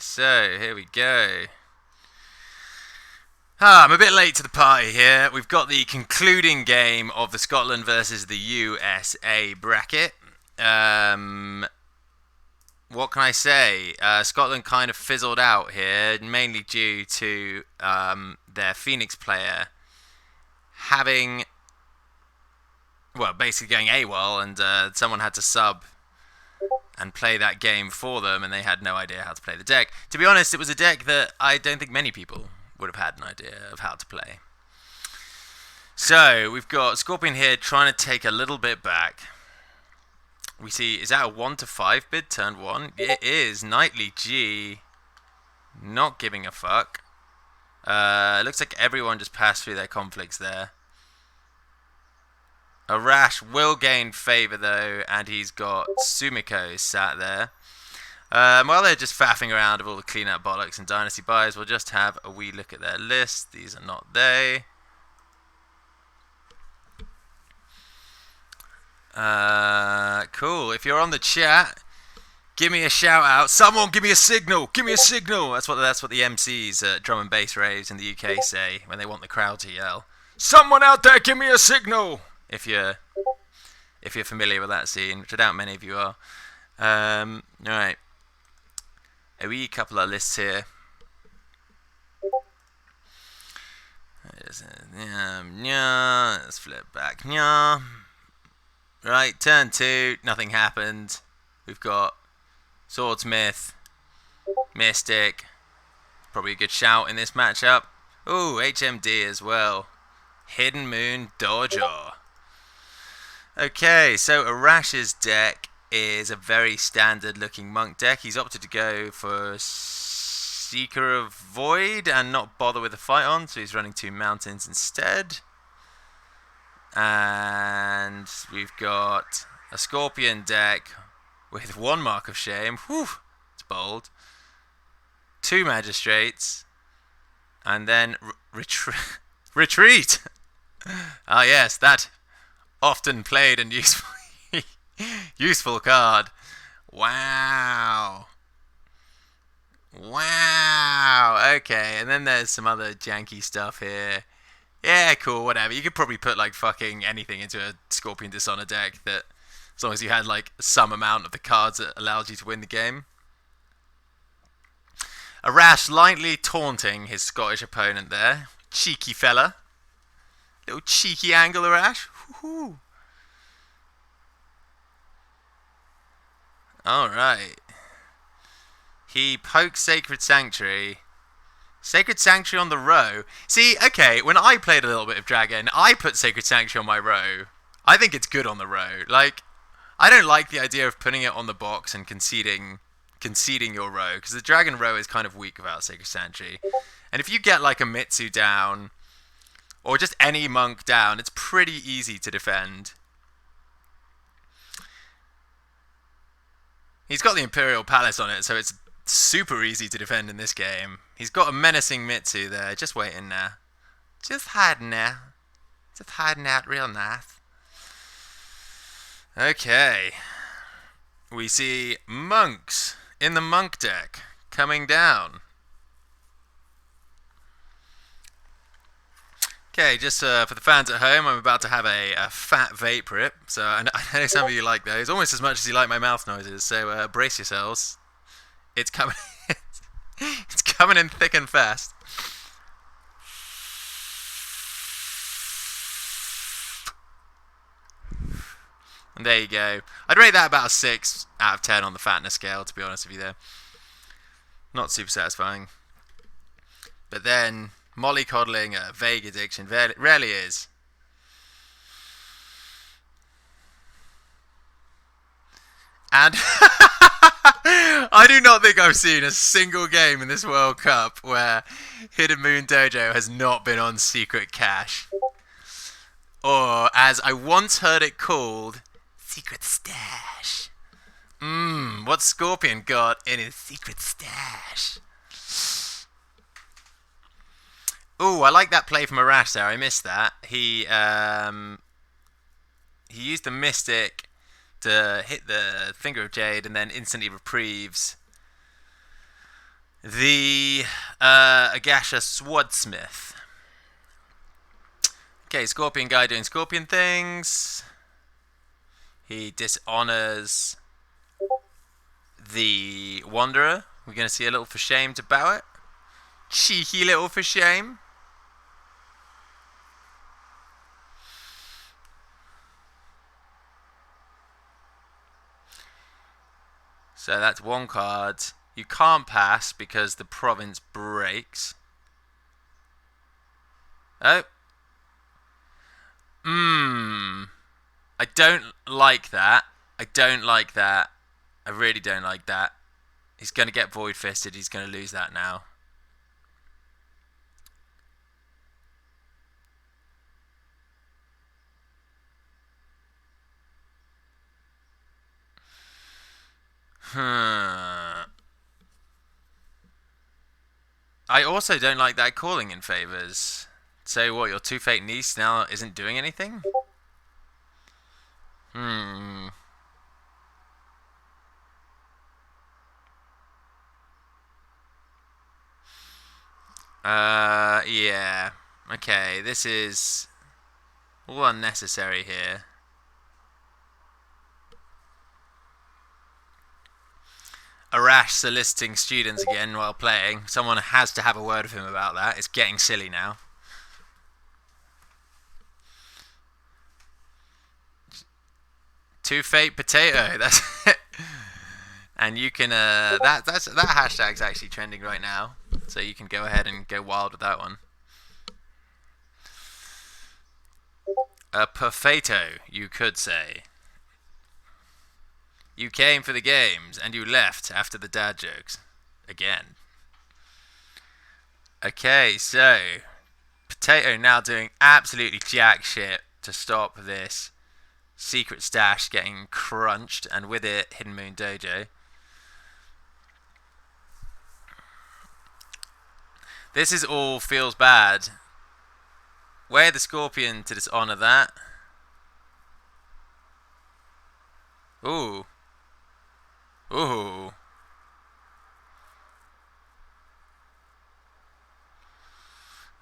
So, here we go. I'm a bit late to the party here. We've got the concluding game of the Scotland versus the USA bracket. What can I say? Scotland kind of fizzled out here, mainly due to their Phoenix player having, well, basically going AWOL, and someone had to sub and play that game for them, and they had no idea how to play the deck. To be honest, it was a deck that I don't think many people would have had an idea of how to play. So, we've got Scorpion here trying to take a little bit back. We see, is that a 1 to 5 bid turn 1? It is. Knightly G not giving a fuck. Looks like everyone just passed through their conflicts there. Arash will gain favour though, and he's got Sumiko sat there. While they're just faffing around with all the clean-up bollocks and dynasty buys, we'll just have a wee look at their list. These are not they. Cool. If you're on the chat, give me a shout out. Someone give me a signal. Give me a signal. That's what the MCs at drum and bass raves in the UK say when they want the crowd to yell. Someone out there, give me a signal. If you're familiar with that scene, which I doubt many of you are. Alright. A wee couple of lists here. Let's flip back. Right, turn 2, nothing happened. We've got Swordsmith, Mystic. Probably a good shout in this matchup. Ooh, HMD as well. Hidden Moon Dojo. Okay, so Arash's deck is a very standard looking monk deck. He's opted to go for Seeker of Void and not bother with the fight on, so he's running 2 mountains instead. And we've got a Scorpion deck with 1 Mark of Shame. Whew, it's bold. 2 Magistrates. And then Retreat. Ah yes, that often played and useful card. Wow. Okay, and then there's some other janky stuff here. Yeah, cool, whatever. You could probably put like fucking anything into a Scorpion Dishonor deck that, as long as you had like some amount of the cards that allowed you to win the game. Arash lightly taunting his Scottish opponent there. Cheeky fella. Little cheeky angle, Arash. Woohoo. Alright. He pokes Sacred Sanctuary. Sacred Sanctuary on the row. See, okay, when I played a little bit of Dragon, I put Sacred Sanctuary on my row. I think it's good on the row. Like, I don't like the idea of putting it on the box and conceding your row, because the Dragon row is kind of weak without Sacred Sanctuary. And if you get like a Mitsu down, or just any monk down, it's pretty easy to defend. He's got the Imperial Palace on it, so it's super easy to defend in this game. He's got a menacing Mitsu there, just waiting there. Just hiding there. Just hiding out real nice. Okay. We see monks in the monk deck coming down. Okay, just for the fans at home, I'm about to have a fat vape rip. So I know some of you like those, almost as much as you like my mouth noises. So brace yourselves. It's coming. It's coming in thick and fast. And there you go. I'd rate that about a 6 out of 10 on the fatness scale, to be honest with you there. Not super satisfying. But then, mollycoddling a vague addiction rarely is. And I do not think I've seen a single game in this World Cup where Hidden Moon Dojo has not been on Secret Cache. Or, as I once heard it called, Secret Stash. What Scorpion got in his secret stash? Ooh, I like that play from Arash there. I missed that. He used the Mystic to hit the Finger of Jade and then instantly reprieves The Agasha Swordsmith. Okay, Scorpion guy doing Scorpion things. He dishonors the Wanderer. We're going to see a little for shame to bow it. Cheeky little for shame. So that's one card. You can't pass because the province breaks. Oh. I don't like that. I don't like that. I really don't like that. He's going to get void fisted. He's going to lose that now. I also don't like that calling in favors. So what, your Two-Fate niece now isn't doing anything? Yeah. Okay, this is all unnecessary here. Arash soliciting students again while playing. Someone has to have a word with him about that. It's getting silly now. Two-Fate potato. That's it. And you can that hashtag's actually trending right now, so you can go ahead and go wild with that one. A perfeito, you could say. You came for the games and you left after the dad jokes. Again. Okay, so Potato now doing absolutely jack shit to stop this secret stash getting crunched, and with it, Hidden Moon Dojo. This is all feels bad. Where the Scorpion to dishonor that? Ooh. Ooh.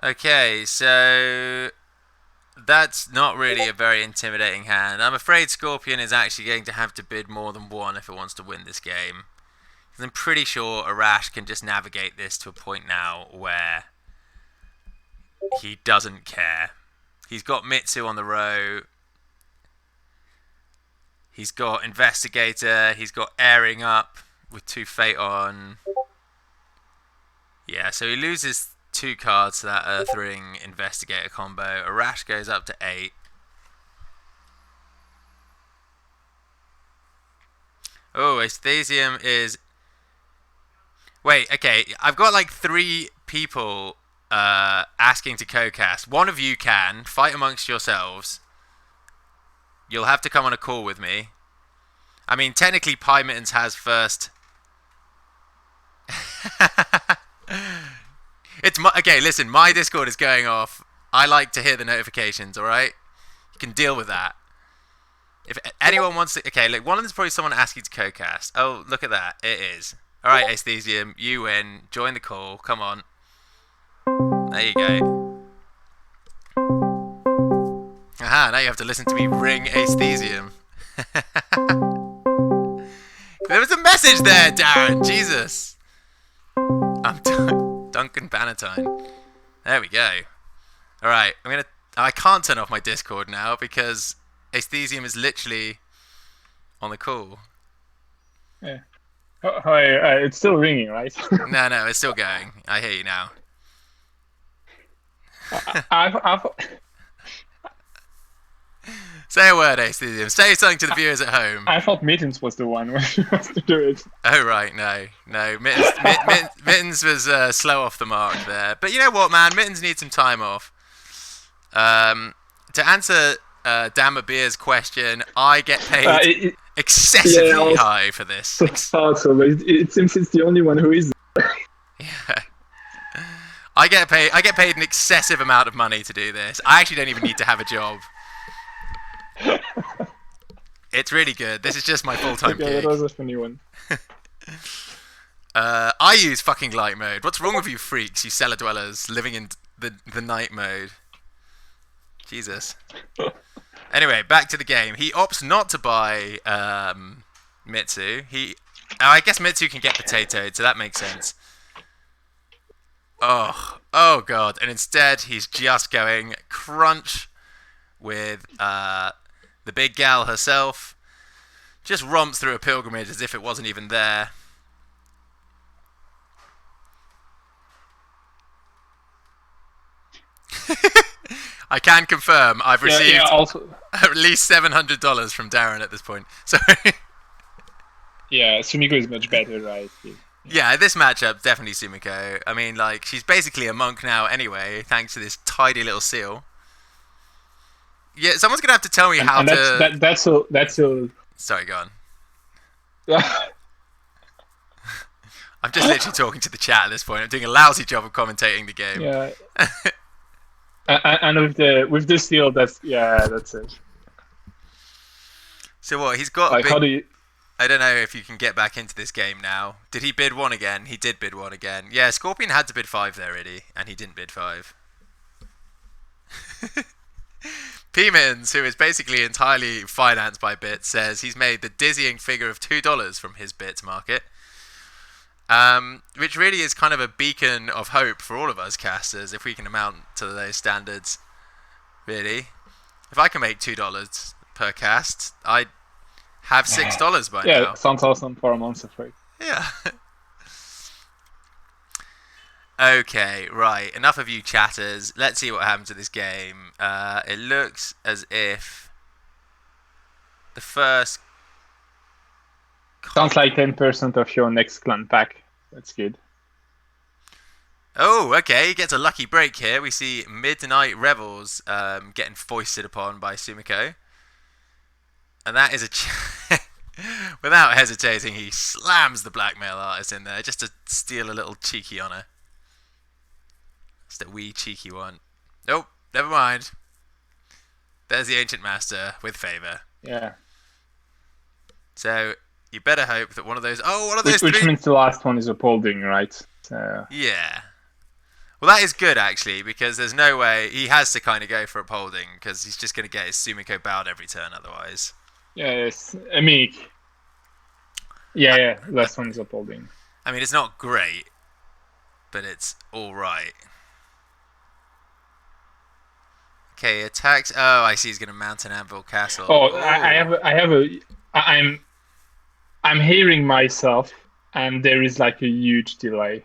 Okay, so that's not really a very intimidating hand. I'm afraid Scorpion is actually going to have to bid more than one if it wants to win this game. I'm pretty sure Arash can just navigate this to a point now where he doesn't care. He's got Mitsu on the row. He's got Investigator. He's got Airing Up with Two-Fate on. Yeah, so he loses 2 cards to that Earth Ring Investigator combo. Arash goes up to 8. Oh, Aesthasium is... Wait, okay, I've got like 3 people asking to co-cast. One of you can. Fight amongst yourselves. You'll have to come on a call with me. I mean, technically, Pie Mittens has first... Okay, listen, my Discord is going off. I like to hear the notifications, alright? You can deal with that. If anyone wants to... Okay, look, one of them's probably someone asking to co-cast. Oh, look at that. It is. Alright, Aesthesium, you win. Join the call. Come on. There you go. Aha, now you have to listen to me ring Aesthesium. There was a message there, Darren. Jesus. I'm Duncan Bannatyne. There we go. Alright, I can't turn off my Discord now because Aesthesium is literally on the call. Yeah. Hi, it's still ringing, right? No, it's still going. I hear you now. Say a word, Aesthesium. Say something to the viewers at home. I thought Mittens was the one who was to do it. Oh, right, no. Mittens was slow off the mark there. But you know what, man? Mittens needs some time off. To answer Dan Beer's question, I get paid excessively high for this. Also, but it seems it's the only one who is. Yeah. I get paid an excessive amount of money to do this. I actually don't even need to have a job. It's really good. This is just my full-time gig. That was a funny one. I use fucking light mode. What's wrong with you freaks, you cellar dwellers living in the night mode? Jesus. Anyway, back to the game. He opts not to buy Mitsu. I guess Mitsu can get potatoed, so that makes sense. Oh god. And instead, he's just going crunch with the big gal herself. Just romps through a pilgrimage as if it wasn't even there. I can confirm I've received also, at least $700 from Darren at this point. So yeah, Sumiko is much better, right? yeah, this matchup definitely Sumiko. I mean, like she's basically a monk now anyway, thanks to this tidy little seal. Yeah, someone's gonna have to tell me how and to. That's a. Sorry, go on. I'm just literally talking to the chat at this point. I'm doing a lousy job of commentating the game. Yeah. And with this seal, that's it. So what? He's got. Like, how do you? I don't know if you can get back into this game now. Did he bid 1 again? He did bid 1 again. Yeah, Scorpion had to bid 5 there, really, and he didn't bid 5. P-Mins, who is basically entirely financed by bits, says he's made the dizzying figure of $2 from his bits market. Which really is kind of a beacon of hope for all of us casters if we can amount to those standards. Really, if I can make $2 per cast, I'd have $6 by now. Yeah, sounds awesome for a monster freak. Yeah. Okay, right. Enough of you chatters. Let's see what happens to this game. It looks as if the first. Sounds like 10% of your next clan pack. That's good. Oh, okay. He gets a lucky break here. We see Midnight Rebels getting foisted upon by Sumiko. And that is a... Without hesitating, he slams the blackmail artist in there just to steal a little cheeky on her. Just a wee cheeky one. Nope, never mind. There's the Ancient Master with favour. Yeah. So... You better hope that one of those... Oh, one of those Which means the last one is upholding, right? Yeah. Well, that is good, actually, because there's no way... He has to kind of go for upholding, because he's just going to get his Sumiko bowed every turn otherwise. Yes, I mean... Yeah, last one is upholding. I mean, it's not great, but it's alright. Okay, attacks... Oh, I see he's going to mount an Anvil Castle. Oh, I'm hearing myself, and there is like a huge delay.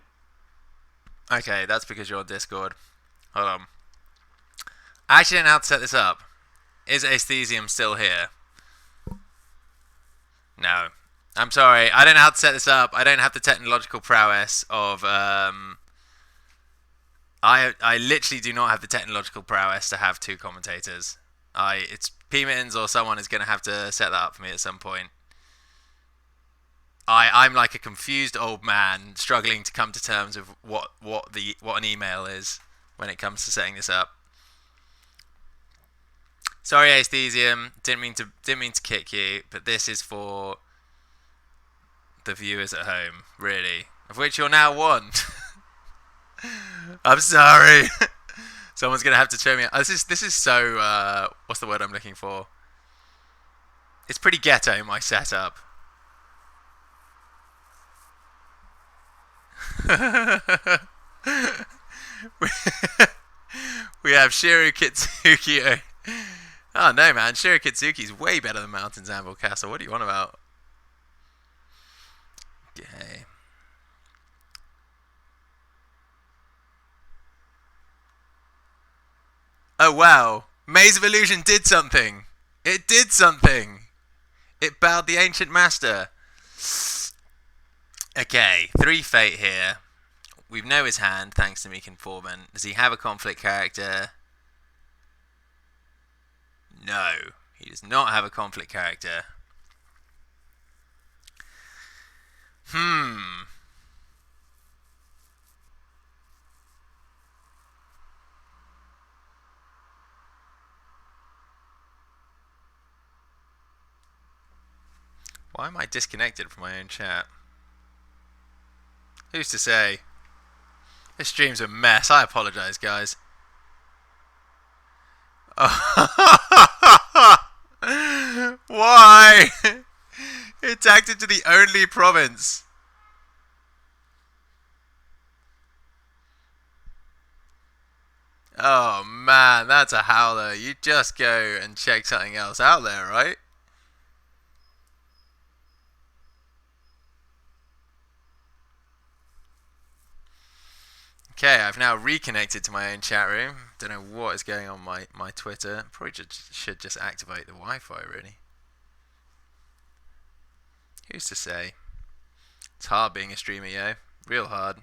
Okay, that's because you're on Discord. Hold on. I actually don't know how to set this up. Is Aesthesium still here? No. I'm sorry. I don't know how to set this up. I don't have the technological prowess of... I literally do not have the technological prowess to have 2 commentators. It's P-Mittens or someone is going to have to set that up for me at some point. I'm like a confused old man struggling to come to terms with what an email is when it comes to setting this up. Sorry, Aesthesium, didn't mean to kick you, but this is for the viewers at home, really, of which you're now one. I'm sorry. Someone's gonna have to show me. This is so. What's the word I'm looking for? It's pretty ghetto, my setup. We have Shiro Kitsuki. Oh no, man, Shiro Kitsuki's way better than Mountains Anvil Castle. What do you want about? Okay. Oh wow, Maze of Illusion did something. It did something. It bowed the Ancient Master. Okay, 3 fate here. We know his hand, thanks to Meek Informant. Does he have a conflict character? No, he does not have a conflict character. Why am I disconnected from my own chat? Who's to say? This stream's a mess. I apologise, guys. Why? It attacked into the only province. Oh man, that's a howler. You just go and check something else out there, right? Okay, I've now reconnected to my own chat room. Don't know what is going on my Twitter. Probably should just activate the Wi-Fi, really. Who's to say? It's hard being a streamer, yo. Real hard.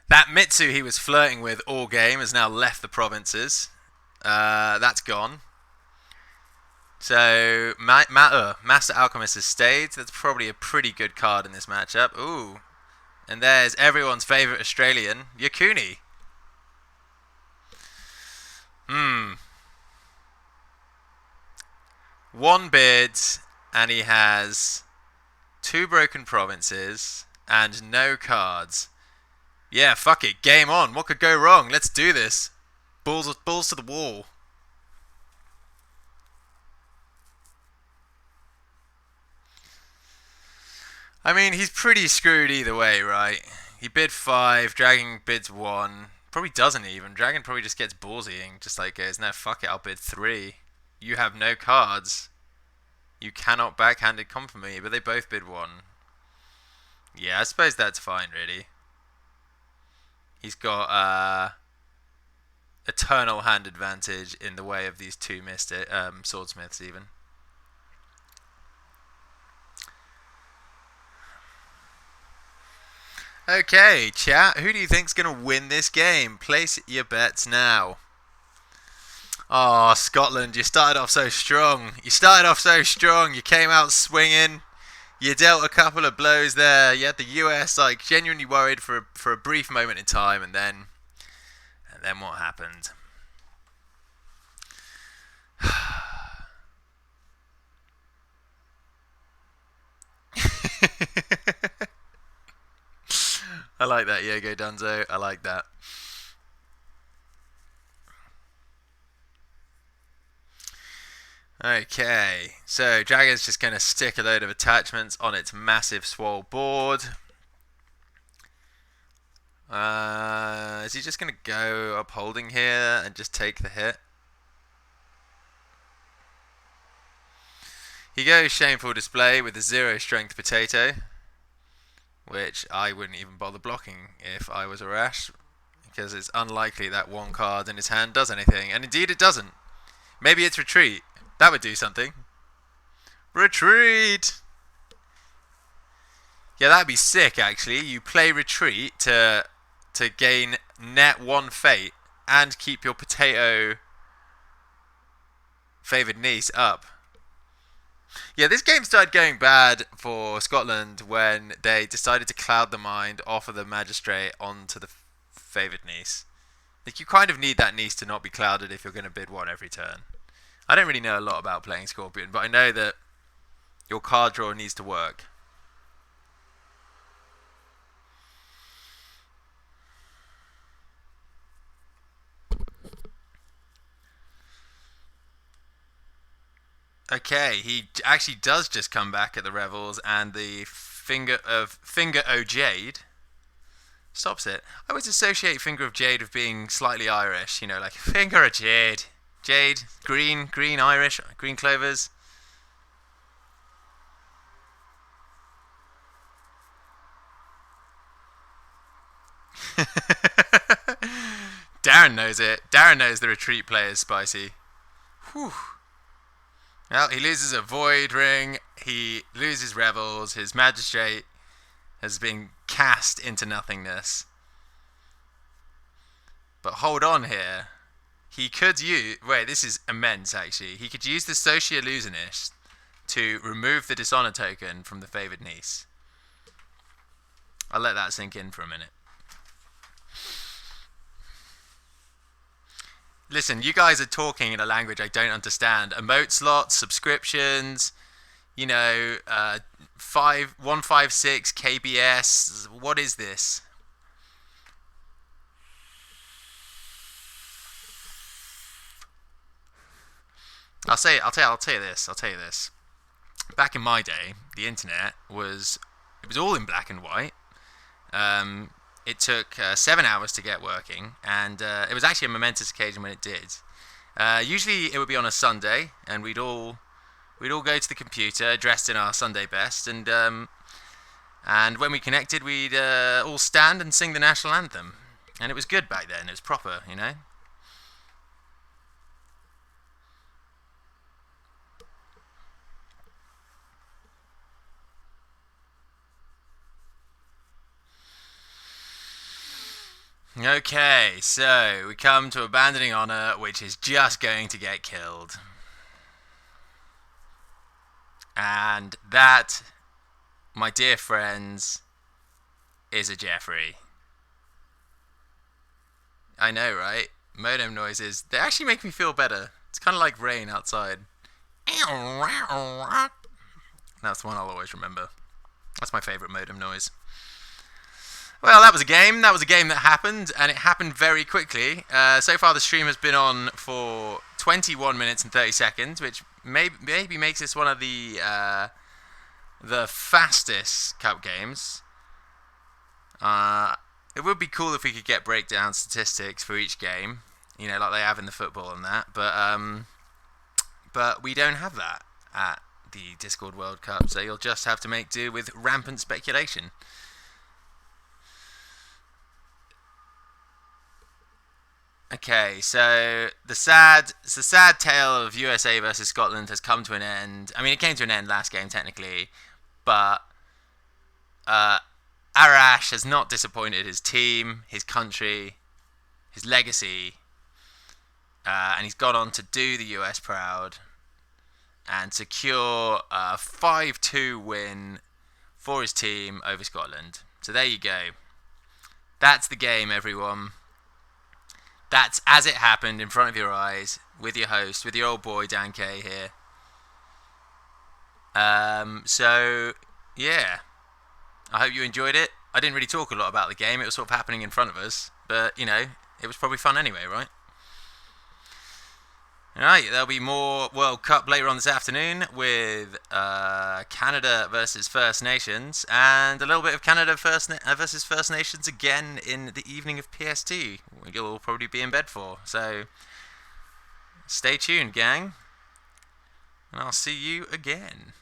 That Mitsu he was flirting with all game has now left the provinces. That's gone. So, Master Alchemist has stayed. That's probably a pretty good card in this matchup. Ooh. And there's everyone's favourite Australian, Yakuni. One bid, and he has 2 broken provinces and no cards. Yeah, fuck it. Game on. What could go wrong? Let's do this. Balls to the wall. I mean, he's pretty screwed either way, right? He bid 5, Dragon bids 1. Probably doesn't even. Dragon probably just gets ballsy and just like goes, no, fuck it, I'll bid 3. You have no cards. You cannot backhanded compliment me, but they both bid 1. Yeah, I suppose that's fine, really. He's got eternal hand advantage in the way of these 2 swordsmiths, even. Okay, chat. Who do you think's going to win this game? Place your bets now. Oh, Scotland, you started off so strong. You came out swinging. You dealt a couple of blows there. You had the US like genuinely worried for a brief moment in time, and then what happened? I like that, Yogo Dunzo. I like that. Okay, so Dragon's just going to stick a load of attachments on its massive swole board. Is he just going to go upholding here and just take the hit? He goes Shameful Display with a 0 strength potato, which I wouldn't even bother blocking if I was Arash, because it's unlikely that one card in his hand does anything, and indeed it doesn't. Maybe it's Retreat. That would do something. Retreat! Yeah, that'd be sick, actually. You play Retreat to gain net 1 fate and keep your potato favoured niece up. Yeah, this game started going bad for Scotland when they decided to cloud the mind off of the magistrate onto the favoured niece. Like, you kind of need that niece to not be clouded if you're going to bid 1 every turn. I don't really know a lot about playing Scorpion, but I know that your card draw needs to work. Okay, he actually does just come back at the Revels, and the Finger o' Jade stops it. I always associate Finger of Jade with being slightly Irish, you know, like Finger of Jade. Jade, green Irish, green clovers. Darren knows it. Darren knows the Retreat play is spicy. Whew. Well, he loses a Void Ring. He loses Revels. His Magistrate has been cast into nothingness. But hold on here. He could use... Wait, this is immense, actually. He could use the Socia Illusionist to remove the Dishonor token from the favoured niece. I'll let that sink in for a minute. Listen, you guys are talking in a language I don't understand. Emote slots, subscriptions, You know, 156 KBS. What is this? I'll tell you this. Back in my day, the internet was all in black and white. It took 7 hours to get working, and it was actually a momentous occasion when it did. Usually, it would be on a Sunday, and we'd all go to the computer dressed in our Sunday best, and when we connected, we'd all stand and sing the national anthem, and it was good back then. It was proper, you know. Okay, so we come to Abandoning Honor, which is just going to get killed. And that, my dear friends, is a Jeffrey. I know, right? Modem noises, they actually make me feel better. It's kind of like rain outside. That's the one I'll always remember. That's my favourite modem noise. Well, that was a game. That was a game that happened, and it happened very quickly. So far, the stream has been on for 21 minutes and 30 seconds, which maybe makes this one of the fastest Cup games. It would be cool if we could get breakdown statistics for each game, you know, like they have in the football and that. But we don't have that at the Discord World Cup, so you'll just have to make do with rampant speculation. Okay, so the sad tale of USA versus Scotland has come to an end. I mean, it came to an end last game technically, but Arash has not disappointed his team, his country, his legacy, and he's gone on to do the US proud and secure a 5-2 win for his team over Scotland. So there you go. That's the game, everyone. That's as it happened in front of your eyes, with your host, with your old boy Dan K here. So, yeah. I hope you enjoyed it. I didn't really talk a lot about the game. It was sort of happening in front of us. But, you know, it was probably fun anyway, right? Alright, there'll be more World Cup later on this afternoon with Canada versus First Nations, and a little bit of Canada versus First Nations again in the evening of PST. You'll probably be in bed for. So stay tuned, gang, and I'll see you again.